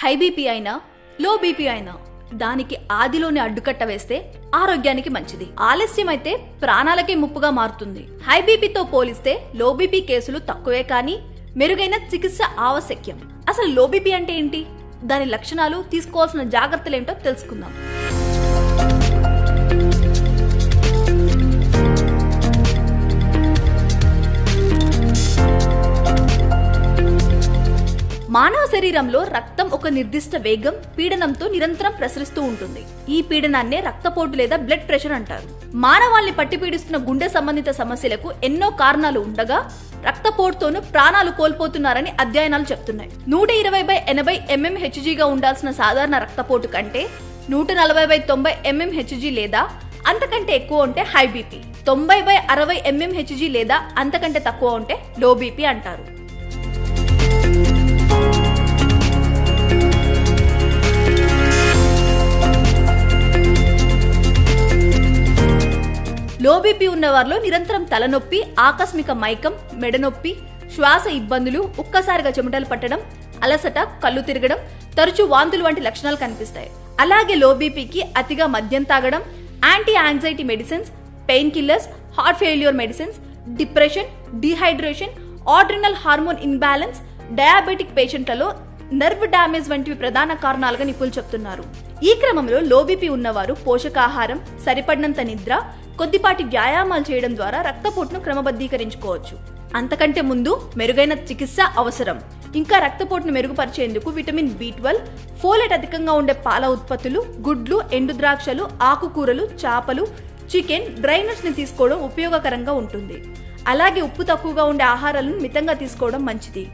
High BP అయినా low BP అయినా దానికి ఆదిలోనే అడ్డుకట్ట వేస్తే ఆరోగ్యానికి మంచిది. ఆలస్యం అయితే ప్రాణాలకే ముప్పుగా మారుతుంది. హై బీపీతో పోలిస్తే లో బీపీ కేసులు తక్కువే, కానీ మెరుగైన చికిత్స ఆవశ్యకం. అసలు లో బీపీ అంటే ఏంటి, దాని లక్షణాలు, తీసుకోవాల్సిన జాగ్రత్తలేంటో తెలుసుకుందాం. మానవ శరీరంలో రక్తం ఒక నిర్దిష్ట వేగం, పీడనంతో నిరంతరం ప్రసరిస్తూ ఉంటుంది. ఈ పీడనాన్నే రక్తపోటు లేదా బ్లడ్ ప్రెషర్ అంటారు. మానవాళిని పట్టి పీడిస్తున్న గుండె సంబంధిత సమస్యలకు ఎన్నో కారణాలు ఉండగా రక్తపోటుతోనూ ప్రాణాలు కోల్పోతున్నారని అధ్యయనాలు చెప్తున్నాయి. 120/80 mmHgగా ఉండాల్సిన సాధారణ రక్తపోటు కంటే 140/90 mmHg లేదా అంతకంటే ఎక్కువ ఉంటే హై బీపీ, 90/60 mmHg లేదా అంతకంటే తక్కువ ఉంటే లో బీపీ అంటారు. లో బీపీ ఉన్న వారిలో నిరంతరం తలనొప్పి, ఆకస్మిక మైకం, మెడనొప్పి, శ్వాస ఇబ్బందులు, ఒక్కసారిగా చెమటలు పట్టడం, అలసట, కళ్ళు తిరగడం, తరచూ వాంతులు వంటి లక్షణాలు కనిపిస్తాయి. అలాగే లో బీపీకి అతిగా మద్యం తాగడం, anti anxiety medicines, pain killers, heart failure medicines, depression, dehydration, adrenal hormone imbalance, diabetic పేషెంట్లలో నర్వ్ డ్యామేజ్ వంటివి ప్రధాన కారణాలుగా నిపుణులు చెప్తున్నారు. ఈ క్రమంలో లో బీపీ ఉన్నవారు పోషకాహారం, సరిపడినంత నిద్ర, కొద్దిపాటి వ్యాయామాలు చేయడం ద్వారా రక్తపోటును క్రమబద్ధీకరించుకోవచ్చు. అంతకంటే ముందు మెరుగైన చికిత్స అవసరం. ఇంకా రక్తపోటును మెరుగుపరిచేందుకు విటమిన్ B12, ఫోలేట్ అధికంగా ఉండే పాల ఉత్పత్తులు, గుడ్లు, ఎండు ద్రాక్షలు, ఆకుకూరలు, చేపలు, చికెన్, డ్రై నట్స్ ని తీసుకోవడం ఉపయోగకరంగా ఉంటుంది. అలాగే ఉప్పు తక్కువగా ఉండే ఆహారాలను మితంగా తీసుకోవడం మంచిది.